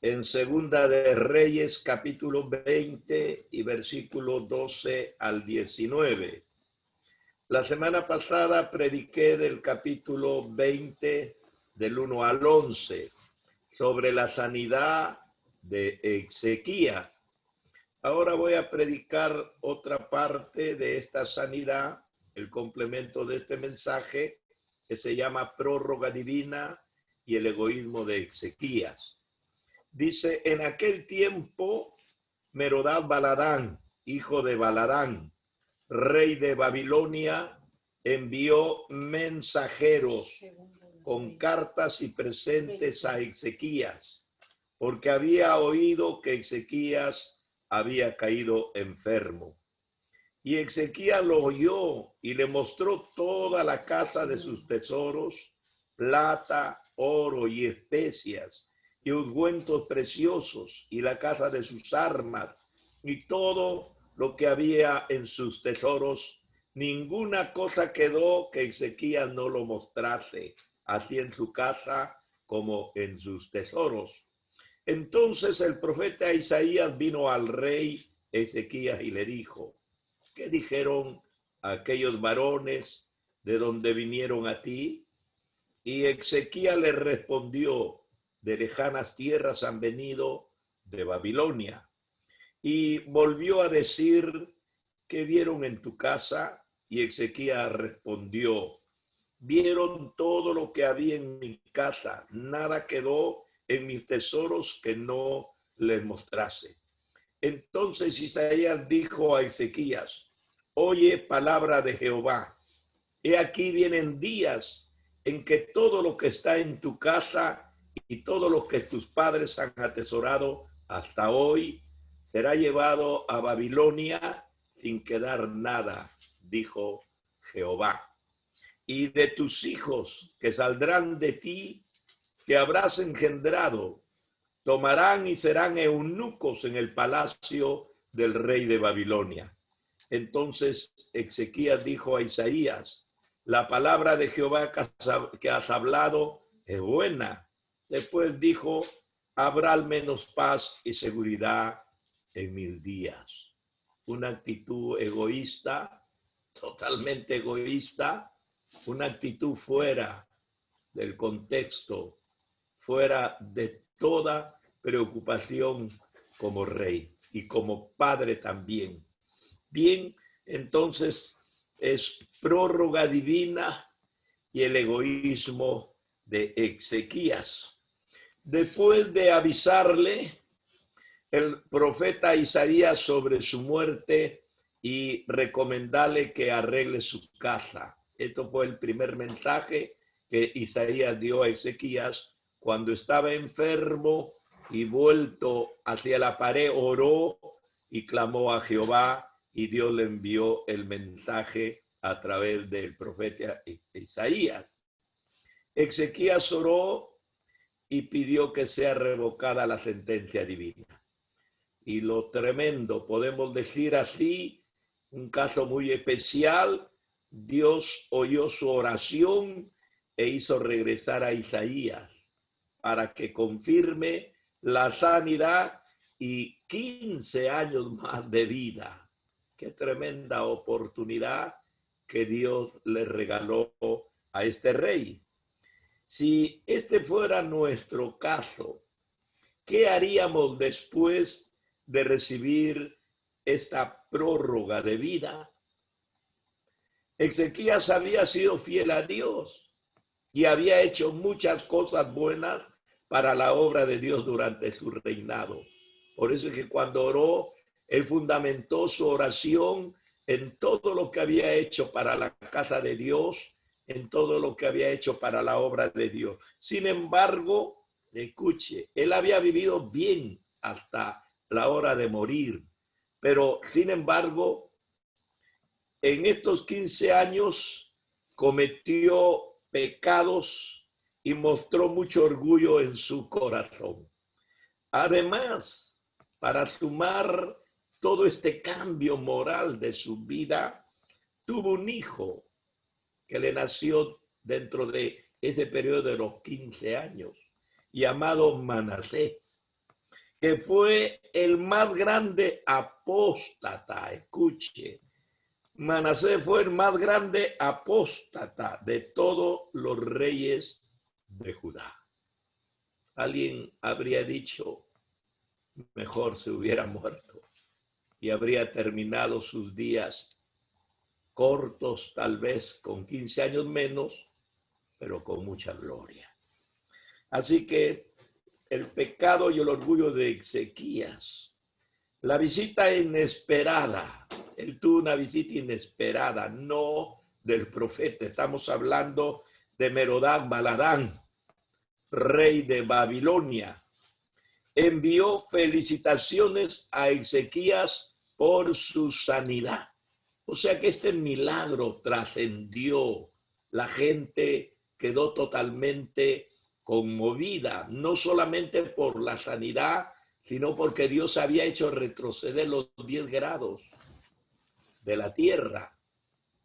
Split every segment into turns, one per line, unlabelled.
en Segunda de Reyes, capítulo 20 y versículo 12 al 19. La semana pasada prediqué del capítulo 20, del 1 al 11, sobre la sanidad de Ezequías. Ahora voy a predicar otra parte de esta sanidad, el complemento de este mensaje, que se llama Prórroga Divina y el egoísmo de Ezequías. Dice, en aquel tiempo, Merodach-Baladán, hijo de Baladán, rey de Babilonia, envió mensajeros con cartas y presentes a Ezequías, porque había oído que Ezequías había caído enfermo. Y Ezequías lo oyó y le mostró toda la casa de sus tesoros, plata, oro y especias, y ungüentos preciosos, y la casa de sus armas, y todo lo que había en sus tesoros. Ninguna cosa quedó que Ezequías no lo mostrase, así en su casa como en sus tesoros. Entonces el profeta Isaías vino al rey Ezequías y le dijo, ¿qué dijeron aquellos varones de donde vinieron a ti? Y Ezequías le respondió, de lejanas tierras han venido, de Babilonia. Y volvió a decir, ¿qué vieron en tu casa? Y Ezequías respondió, vieron todo lo que había en mi casa, nada quedó en mis tesoros que no les mostrase. Entonces Isaías dijo a Ezequías, oye palabra de Jehová, he aquí vienen días en que todo lo que está en tu casa y todo lo que tus padres han atesorado hasta hoy será llevado a Babilonia sin quedar nada, dijo Jehová. Y de tus hijos que saldrán de ti, que habrás engendrado, tomarán y serán eunucos en el palacio del rey de Babilonia. Entonces Ezequías dijo a Isaías, la palabra de Jehová que has hablado es buena. Después dijo, habrá al menos paz y seguridad en 1000 días. Una actitud egoísta, totalmente egoísta, una actitud fuera del contexto, fuera de toda preocupación como rey y como padre también. Bien, entonces es prórroga divina y el egoísmo de Ezequías. Después de avisarle el profeta Isaías sobre su muerte y recomendarle que arregle su casa. Esto fue el primer mensaje que Isaías dio a Ezequías cuando estaba enfermo y vuelto hacia la pared, oró y clamó a Jehová y Dios le envió el mensaje a través del profeta Isaías. Ezequías oró y pidió que sea revocada la sentencia divina. Y lo tremendo, podemos decir así, un caso muy especial, Dios oyó su oración e hizo regresar a Isaías para que confirme la sanidad y 15 años más de vida. Qué tremenda oportunidad que Dios le regaló a este rey. Si este fuera nuestro caso, ¿qué haríamos después de recibir esta prórroga de vida? Ezequías había sido fiel a Dios y había hecho muchas cosas buenas para la obra de Dios durante su reinado. Por eso es que cuando oró, él fundamentó su oración en todo lo que había hecho para la casa de Dios, en todo lo que había hecho para la obra de Dios. Sin embargo, escuche, él había vivido bien hasta la hora de morir, pero sin embargo, en estos 15 años cometió pecados y mostró mucho orgullo en su corazón. Además, para sumar todo este cambio moral de su vida, tuvo un hijo que le nació dentro de ese periodo de los 15 años, llamado Manasés. que fue el más grande apóstata. Escuche, Manasés fue el más grande apóstata de todos los reyes de Judá. Alguien habría dicho, mejor se hubiera muerto y habría terminado sus días cortos, tal vez con 15 años menos, pero con mucha gloria. Así que el pecado y el orgullo de Ezequías, la visita inesperada, él tuvo una visita inesperada, no del profeta, estamos hablando de Merodach Baladán, rey de Babilonia. Envió felicitaciones a Ezequías por su sanidad. O sea que este milagro trascendió. La gente quedó totalmente conmovida, no solamente por la sanidad, sino porque Dios había hecho retroceder los 10 grados de la tierra.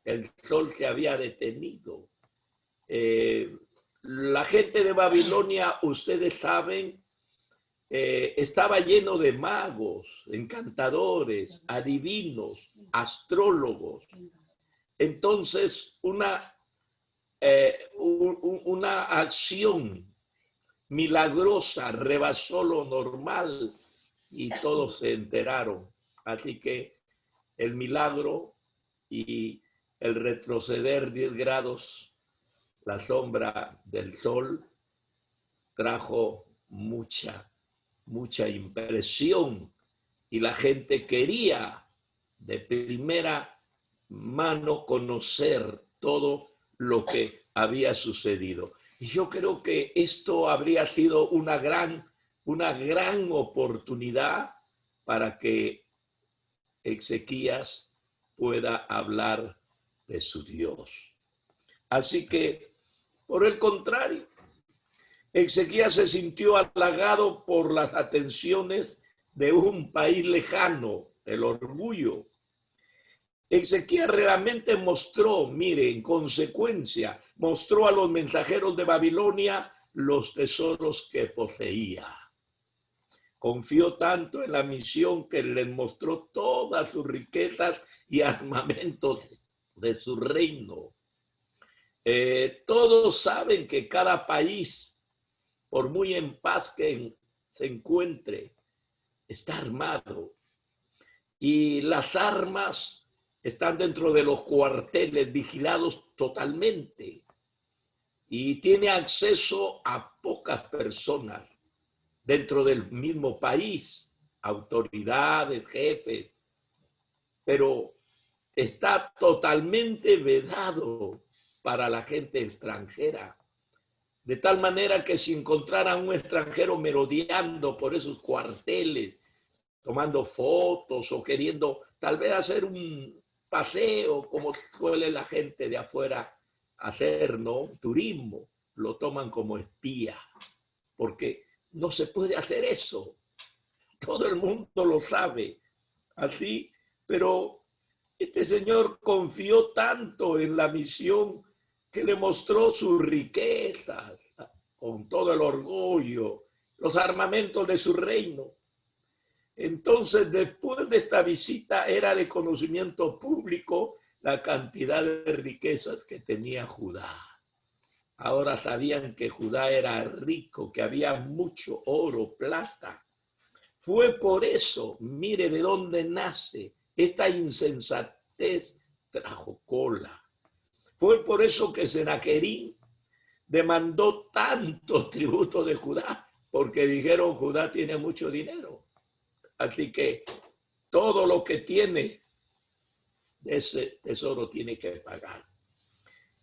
El sol se había detenido. La gente de Babilonia, ustedes saben, estaba lleno de magos, encantadores, adivinos, astrólogos. Entonces, una acción milagrosa rebasó lo normal y todos se enteraron. Así que el milagro y el retroceder 10 grados, la sombra del sol, trajo mucha impresión y la gente quería de primera mano conocer todo lo que había sucedido. Y yo creo que esto habría sido una gran oportunidad para que Ezequías pueda hablar de su Dios. Así que, por el contrario, Ezequías se sintió halagado por las atenciones de un país lejano, el orgullo. Ezequías realmente mostró, mire, en consecuencia, mostró a los mensajeros de Babilonia los tesoros que poseía. Confió tanto en la misión que les mostró todas sus riquezas y armamentos de su reino. Todos saben que cada país, por muy en paz que se encuentre, está armado. Y las armas están dentro de los cuarteles, vigilados totalmente. Y tiene acceso a pocas personas dentro del mismo país, autoridades, jefes, pero está totalmente vedado para la gente extranjera. De tal manera que si encontraran un extranjero merodeando por esos cuarteles, tomando fotos o queriendo tal vez hacer un paseo como suele la gente de afuera hacer, ¿no? Turismo, lo toman como espía, porque no se puede hacer eso. Todo el mundo lo sabe. Así, pero este señor confió tanto en la misión que le mostró sus riquezas, con todo el orgullo, los armamentos de su reino. Entonces, después de esta visita, era de conocimiento público la cantidad de riquezas que tenía Judá. Ahora sabían que Judá era rico, que había mucho oro, plata. Fue por eso, mire de dónde nace esta insensatez, trajo cola. Fue por eso que Senaquerí demandó tanto tributo de Judá, porque dijeron Judá tiene mucho dinero. Así que todo lo que tiene, ese tesoro tiene que pagar.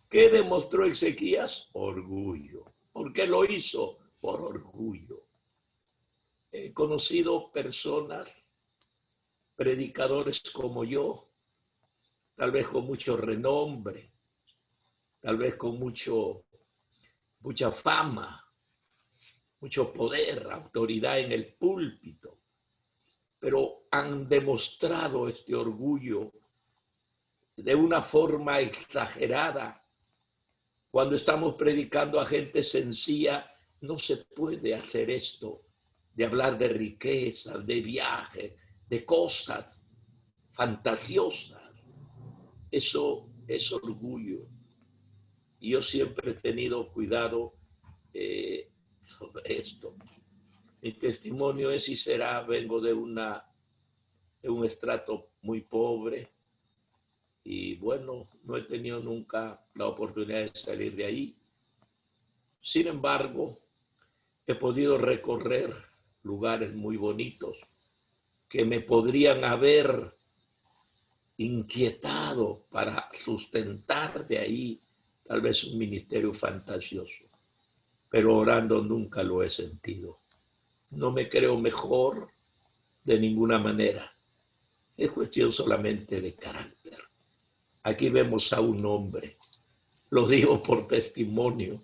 ¿Qué demostró Ezequías? Orgullo. ¿Por qué lo hizo? Por orgullo. He conocido personas, predicadores como yo, tal vez con mucho renombre, tal vez con mucha fama, mucho poder, autoridad en el púlpito, pero han demostrado este orgullo de una forma exagerada. Cuando estamos predicando a gente sencilla, no se puede hacer esto. de hablar de riquezas, de viajes, de cosas fantasiosas. Eso es orgullo. Y yo siempre he tenido cuidado sobre esto. Mi testimonio es y será, vengo de un estrato muy pobre y bueno, no he tenido nunca la oportunidad de salir de ahí. Sin embargo, he podido recorrer lugares muy bonitos que me podrían haber inquietado para sustentar de ahí tal vez un ministerio fantasioso, pero orando nunca lo he sentido. No me creo mejor de ninguna manera. Es cuestión solamente de carácter. Aquí vemos a un hombre, lo digo por testimonio,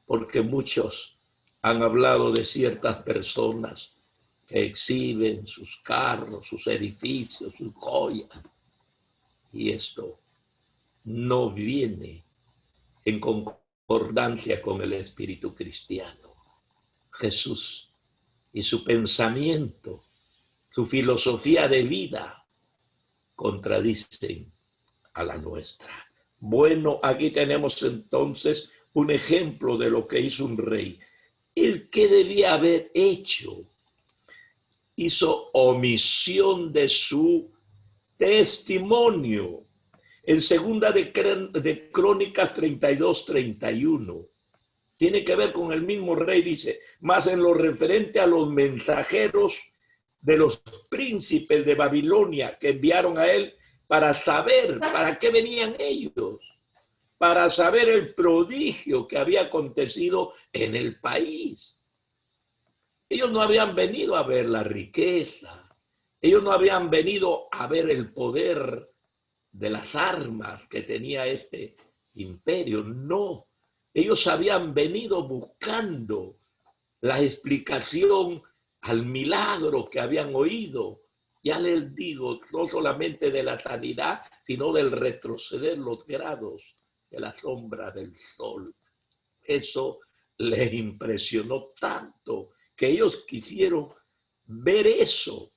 porque muchos han hablado de ciertas personas que exhiben sus carros, sus edificios, sus joyas. Y esto no viene en concordancia con el espíritu cristiano. Jesús y su pensamiento, su filosofía de vida contradicen a la nuestra. Bueno, aquí tenemos entonces un ejemplo de lo que hizo un rey. ¿El qué debía haber hecho? Hizo omisión de su testimonio. En segunda de Crónicas 32-31, tiene que ver con el mismo rey, dice, más en lo referente a los mensajeros de los príncipes de Babilonia que enviaron a él para saber para qué venían ellos, para saber el prodigio que había acontecido en el país. Ellos no habían venido a ver la riqueza, ellos no habían venido a ver el poder de las armas que tenía este imperio, no. Ellos habían venido buscando la explicación al milagro que habían oído. Ya les digo, no solamente de la sanidad, sino del retroceder los grados de la sombra del sol. Eso les impresionó tanto que ellos quisieron ver eso.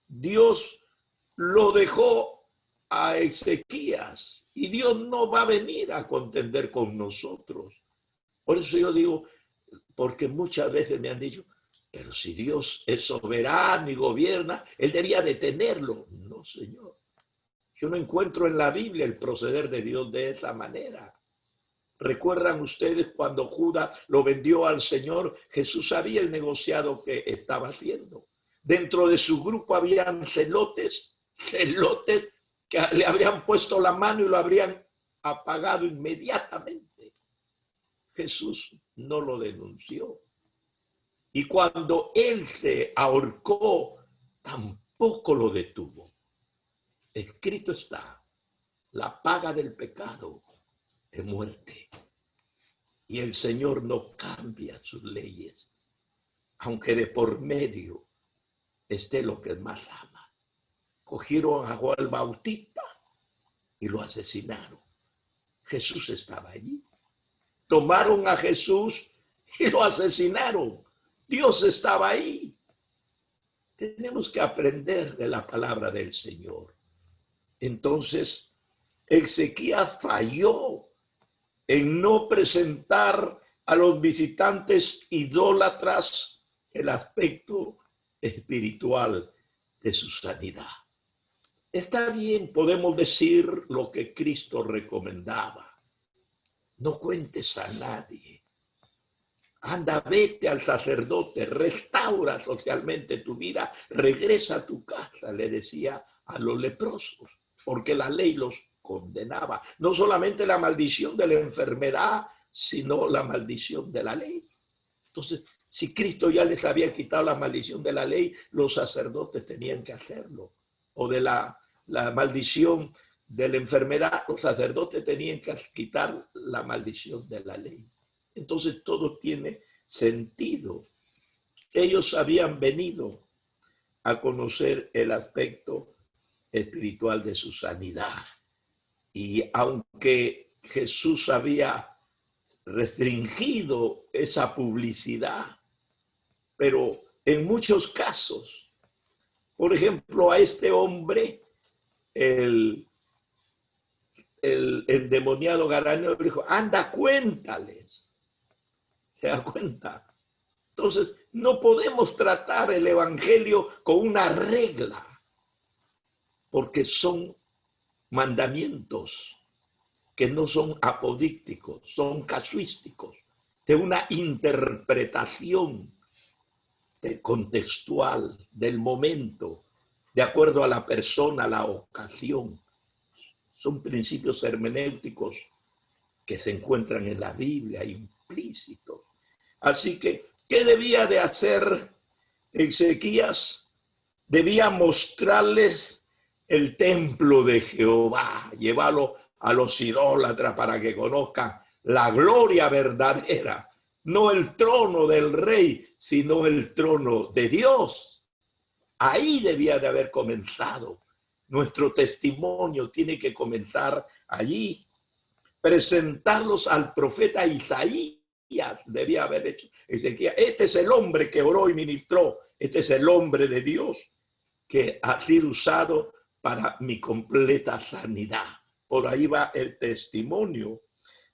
Dios lo dejó a Ezequías y Dios no va a venir a contender con nosotros. Por eso yo digo, porque muchas veces me han dicho, pero si Dios es soberano y gobierna, Él debía detenerlo. No, Señor. Yo no encuentro en la Biblia el proceder de Dios de esa manera. ¿Recuerdan ustedes cuando Judas lo vendió al Señor? Jesús sabía el negociado que estaba haciendo. Dentro de su grupo habían celotes que le habrían puesto la mano y lo habrían apagado inmediatamente. Jesús no lo denunció. Y cuando él se ahorcó, tampoco lo detuvo. Escrito está, la paga del pecado es muerte. Y el Señor no cambia sus leyes, aunque de por medio esté lo que más ama. Cogieron a Juan el Bautista y lo asesinaron. Jesús estaba allí. Tomaron a Jesús y lo asesinaron. Dios estaba ahí. Tenemos que aprender de la palabra del Señor. Entonces, Ezequías falló en no presentar a los visitantes idólatras el aspecto espiritual de su sanidad. Está bien, podemos decir lo que Cristo recomendaba. No cuentes a nadie. Anda, vete al sacerdote, restaura socialmente tu vida, regresa a tu casa, le decía a los leprosos, porque la ley los condenaba. No solamente la maldición de la enfermedad, sino la maldición de la ley. Entonces, si Cristo ya les había quitado la maldición de la ley, los sacerdotes tenían que hacerlo. O de la maldición de la enfermedad, los sacerdotes tenían que quitar la maldición de la ley. Entonces todo tiene sentido. Ellos habían venido a conocer el aspecto espiritual de su sanidad. Y aunque Jesús había restringido esa publicidad, pero en muchos casos. Por ejemplo, a este hombre, el endemoniado gadareno le dijo, anda, cuéntales. ¿Se da cuenta? Entonces, no podemos tratar el evangelio con una regla, porque son mandamientos que no son apodícticos, son casuísticos, de una interpretación contextual del momento, de acuerdo a la persona, a la ocasión. Son principios hermenéuticos que se encuentran en la Biblia, implícitos. Así que, ¿qué debía de hacer Ezequías? Debía mostrarles el templo de Jehová, llevarlo a los idólatras para que conozcan la gloria verdadera, no el trono del rey, sino el trono de Dios. Ahí debía de haber comenzado. Nuestro testimonio tiene que comenzar allí. Presentarlos al profeta Isaías debía haber hecho Ezequías. Este es el hombre que oró y ministró. Este es el hombre de Dios que ha sido usado para mi completa sanidad. Por ahí va el testimonio.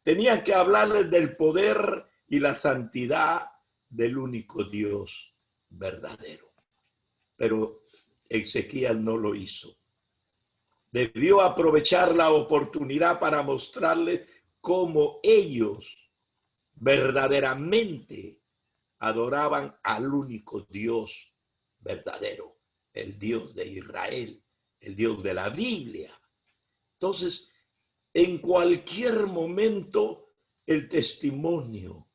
Tenían que hablarles del poder y la santidad del único Dios verdadero. Pero Ezequías no lo hizo. Debió aprovechar la oportunidad para mostrarles cómo ellos verdaderamente adoraban al único Dios verdadero, el Dios de Israel, el Dios de la Biblia. Entonces, en cualquier momento, el testimonio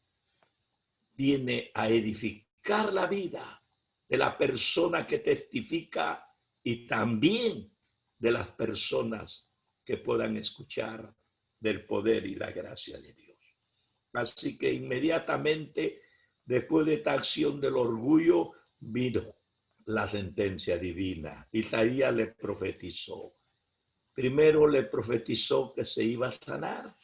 viene a edificar la vida de la persona que testifica y también de las personas que puedan escuchar del poder y la gracia de Dios. Así que inmediatamente, después de esta acción del orgullo, vino la sentencia divina. Isaías le profetizó. Primero le profetizó que se iba a sanar.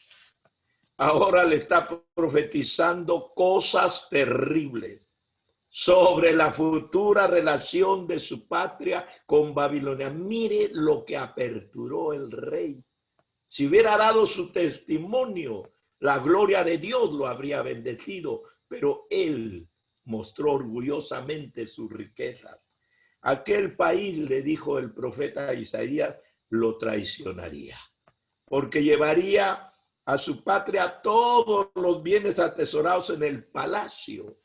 Ahora le está profetizando cosas terribles sobre la futura relación de su patria con Babilonia. Mire lo que aperturó el rey. Si hubiera dado su testimonio, la gloria de Dios lo habría bendecido, pero él mostró orgullosamente sus riquezas. Aquel país, le dijo el profeta Isaías, lo traicionaría, porque llevaría a su patria todos los bienes atesorados en el palacio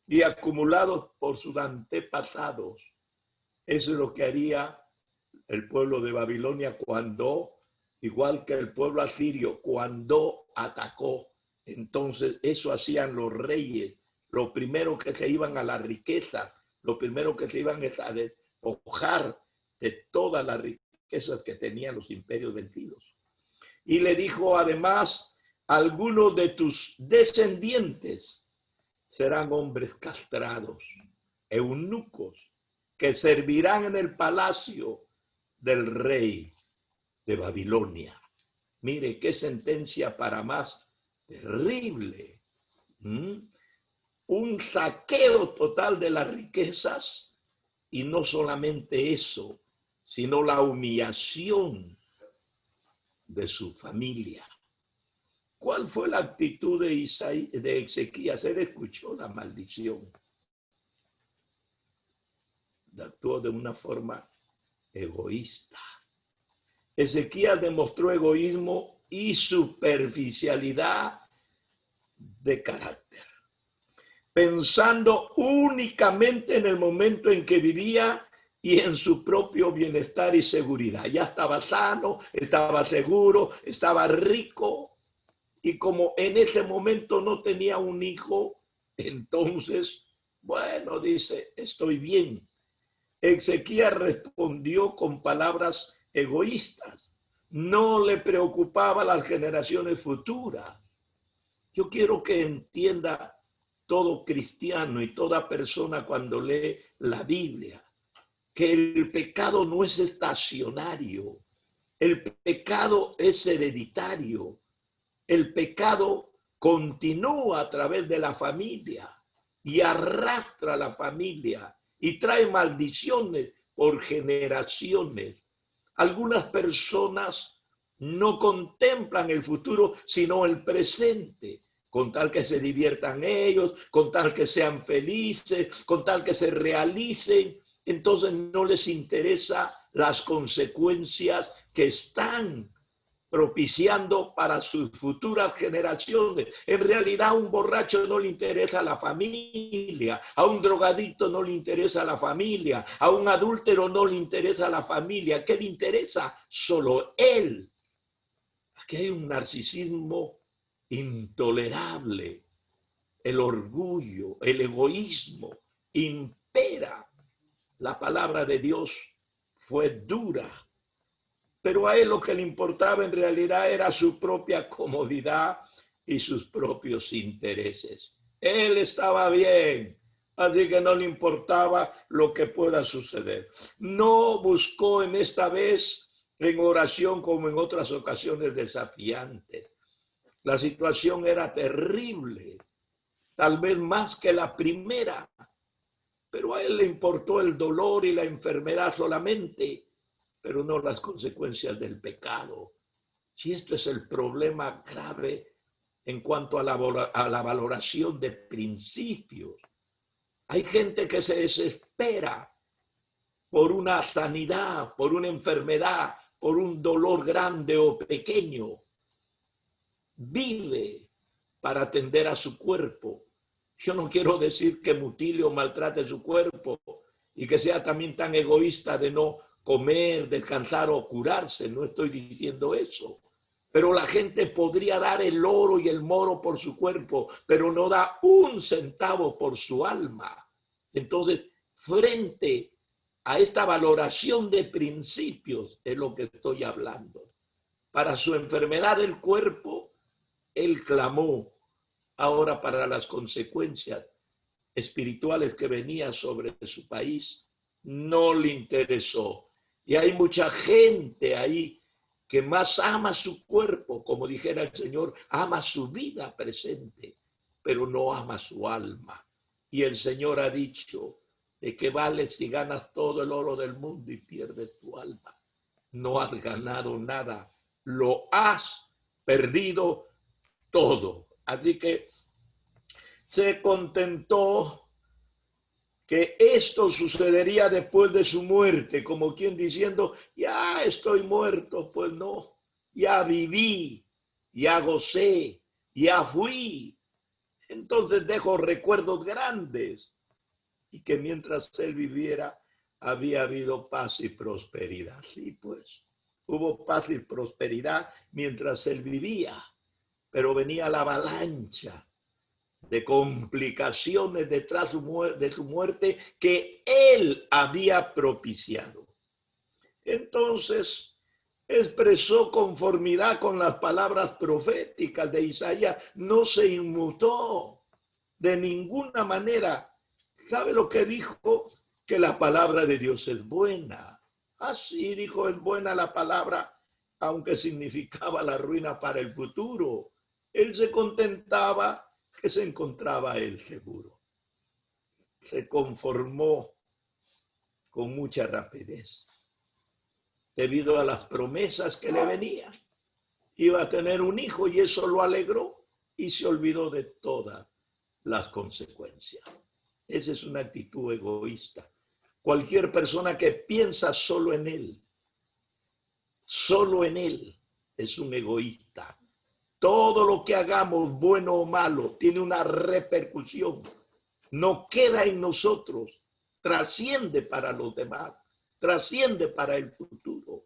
y acumulados por sus antepasados. Eso es lo que haría el pueblo de Babilonia cuando, igual que el pueblo asirio, cuando atacó. Entonces, eso hacían los reyes. Lo primero que se iban a la riqueza, lo primero que se iban es a despojar de todas las riquezas que tenían los imperios vencidos. Y le dijo además, algunos de tus descendientes serán hombres castrados, eunucos, que servirán en el palacio del rey de Babilonia. Mire qué sentencia para más terrible. Un saqueo total de las riquezas, y no solamente eso, sino la humillación de su familia. ¿Cuál fue la actitud de Ezequías? Él escuchó la maldición. Actuó de una forma egoísta. Ezequías demostró egoísmo y superficialidad de carácter, pensando únicamente en el momento en que vivía y en su propio bienestar y seguridad. Ya estaba sano, estaba seguro, estaba rico, y como en ese momento no tenía un hijo, entonces, bueno, dice, estoy bien. Ezequías respondió con palabras egoístas. No le preocupaba las generaciones futuras. Yo quiero que entienda todo cristiano y toda persona cuando lee la Biblia que el pecado no es estacionario. El pecado es hereditario. El pecado continúa a través de la familia. y arrastra a la familia y trae maldiciones por generaciones. Algunas personas no contemplan el futuro, sino el presente, con tal que se diviertan ellos, con tal que sean felices, con tal que se realicen. Entonces no les interesa las consecuencias que están propiciando para sus futuras generaciones. En realidad a un borracho no le interesa la familia, a un drogadicto no le interesa la familia, a un adúltero no le interesa la familia. ¿Qué le interesa? Solo él. Aquí hay un narcisismo intolerable. El orgullo, el egoísmo impera. La palabra de Dios fue dura, pero a él lo que le importaba en realidad era su propia comodidad y sus propios intereses. Él estaba bien, así que no le importaba lo que pueda suceder. No buscó en esta vez en oración como en otras ocasiones desafiantes. La situación era terrible, tal vez más que la primera, pero a él le importó el dolor y la enfermedad solamente, pero no las consecuencias del pecado. Si esto es el problema grave en cuanto a la valoración de principios. Hay gente que se desespera por una sanidad, por una enfermedad, por un dolor grande o pequeño. Vive para atender a su cuerpo. Yo no quiero decir que mutile o maltrate su cuerpo y que sea también tan egoísta de no comer, descansar o curarse. No estoy diciendo eso. Pero la gente podría dar el oro y el moro por su cuerpo, pero no da un centavo por su alma. Entonces, frente a esta valoración de principios es lo que estoy hablando. Para su enfermedad del cuerpo, él clamó. Ahora, para las consecuencias espirituales que venían sobre su país, no le interesó. Y hay mucha gente ahí que más ama su cuerpo, como dijera el Señor, ama su vida presente, pero no ama su alma. Y el Señor ha dicho, ¿de qué vale si ganas todo el oro del mundo y pierdes tu alma? No has ganado nada, lo has perdido todo. Así que se contentó que esto sucedería después de su muerte, como quien diciendo, ya estoy muerto. Pues no, ya viví, ya gocé, ya fui. Entonces dejo recuerdos grandes y que mientras él viviera había habido paz y prosperidad. Sí, pues hubo paz y prosperidad mientras él vivía, pero venía la avalancha de complicaciones detrás de su muerte que él había propiciado. Entonces expresó conformidad con las palabras proféticas de Isaías, no se inmutó de ninguna manera. ¿Sabe lo que dijo? Que la palabra de Dios es buena. Así dijo, es buena la palabra, aunque significaba la ruina para el futuro. Él se contentaba que se encontraba él seguro. Se conformó con mucha rapidez debido a las promesas que le venían. Iba a tener un hijo y eso lo alegró y se olvidó de todas las consecuencias. Esa es una actitud egoísta. Cualquier persona que piensa solo en él, es un egoísta. Todo lo que hagamos, bueno o malo, tiene una repercusión. No queda en nosotros, trasciende para los demás, trasciende para el futuro.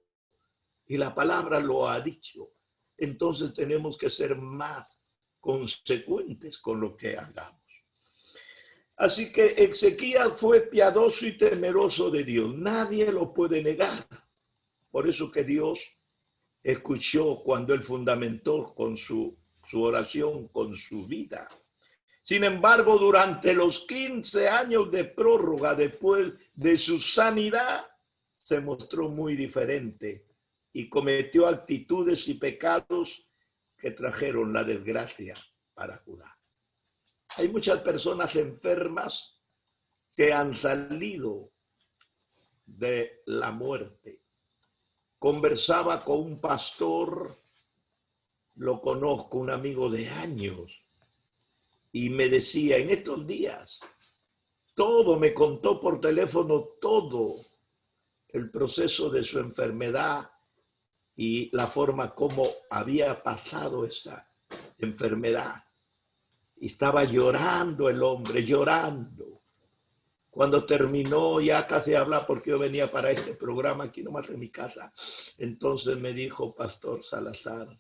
Y la palabra lo ha dicho. Entonces tenemos que ser más consecuentes con lo que hagamos. Así que Ezequías fue piadoso y temeroso de Dios. Nadie lo puede negar. Por eso que Dios escuchó cuando él fundamentó con su oración, con su vida. Sin embargo, durante los 15 años de prórroga después de su sanidad, se mostró muy diferente y cometió actitudes y pecados que trajeron la desgracia para Judá. Hay muchas personas enfermas que han salido de la muerte. Conversaba con un pastor, lo conozco, un amigo de años, y me decía, en estos días, todo me contó por teléfono, todo el proceso de su enfermedad y la forma como había pasado esa enfermedad. Y estaba llorando el hombre, llorando. Cuando terminó, ya casi habla porque yo venía para este programa aquí nomás en mi casa. Entonces me dijo, Pastor Salazar,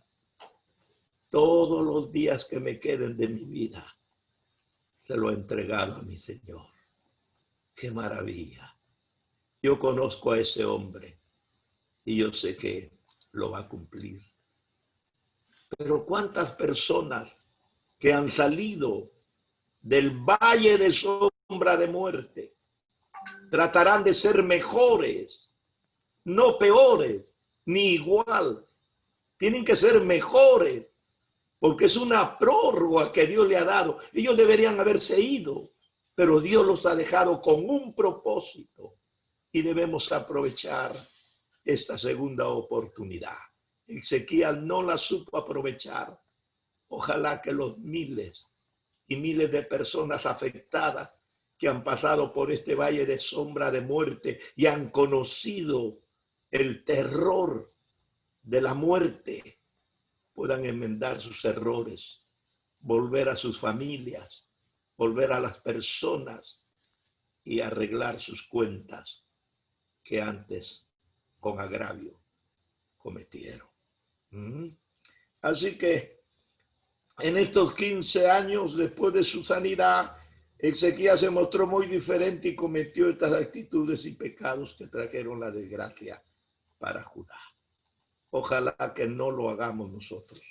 todos los días que me queden de mi vida, se lo he entregado a mi Señor. ¡Qué maravilla! Yo conozco a ese hombre y yo sé que lo va a cumplir. Pero ¿cuántas personas que han salido del valle de sombra de muerte tratarán de ser mejores, no peores, ni igual? Tienen que ser mejores, porque es una prórroga que Dios le ha dado. Ellos deberían haberse ido, pero Dios los ha dejado con un propósito y debemos aprovechar esta segunda oportunidad. Ezequiel no la supo aprovechar. Ojalá que los miles y miles de personas afectadas que han pasado por este valle de sombra de muerte y han conocido el terror de la muerte, puedan enmendar sus errores, volver a sus familias, volver a las personas y arreglar sus cuentas que antes con agravio cometieron. Así que en estos 15 años después de su sanidad, Ezequiel se mostró muy diferente y cometió estas actitudes y pecados que trajeron la desgracia para Judá. Ojalá que no lo hagamos nosotros.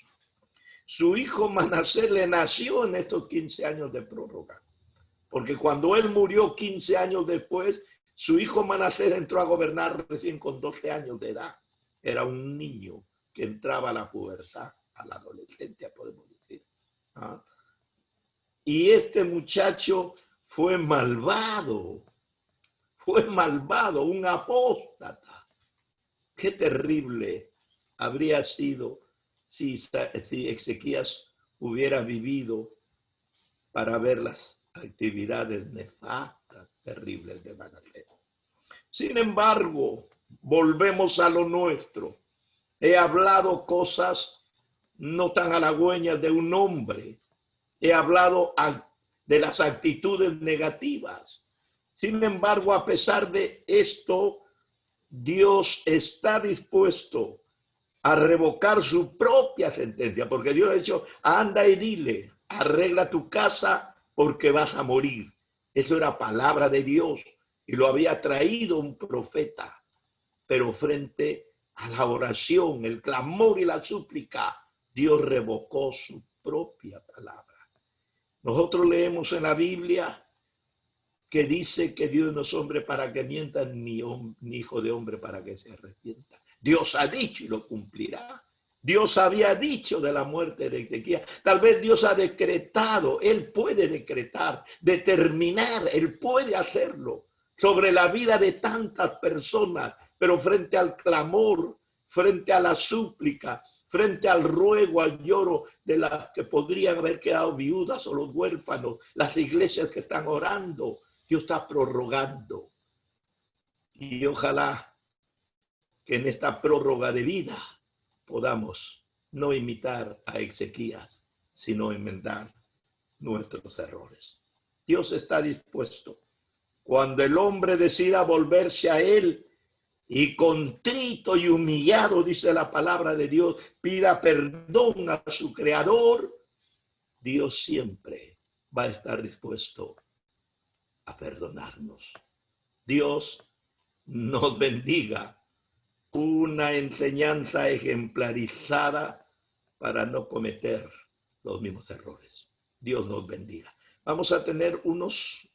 Su hijo Manasés le nació en estos 15 años de prórroga, porque cuando él murió 15 años después, su hijo Manasés entró a gobernar recién con 12 años de edad. Era un niño que entraba a la pubertad, a la adolescencia, podemos decir. Y este muchacho fue malvado, un apóstata. Qué terrible habría sido si Ezequías hubiera vivido para ver las actividades nefastas, terribles de Manasés. Sin embargo, volvemos a lo nuestro. He hablado cosas no tan halagüeñas de un hombre. He hablado de las actitudes negativas. Sin embargo, a pesar de esto, Dios está dispuesto a revocar su propia sentencia, porque Dios ha dicho, anda y dile, arregla tu casa porque vas a morir. Eso era palabra de Dios y lo había traído un profeta, pero frente a la oración, el clamor y la súplica, Dios revocó su propia palabra. Nosotros leemos en la Biblia que dice que Dios no es hombre para que mienta, ni hijo de hombre para que se arrepienta. Dios ha dicho y lo cumplirá. Dios había dicho de la muerte de Ezequiel. Tal vez Dios ha decretado, Él puede decretar, determinar, Él puede hacerlo sobre la vida de tantas personas, pero frente al clamor, frente a la súplica, frente al ruego, al lloro de las que podrían haber quedado viudas o los huérfanos, las iglesias que están orando, Dios está prorrogando. Y ojalá que en esta prórroga de vida podamos no imitar a Ezequías, sino enmendar nuestros errores. Dios está dispuesto. Cuando el hombre decida volverse a Él y contrito y humillado, dice la palabra de Dios, pida perdón a su Creador, Dios siempre va a estar dispuesto a perdonarnos. Dios nos bendiga. Una enseñanza ejemplarizada para no cometer los mismos errores. Dios nos bendiga. Vamos a tener unos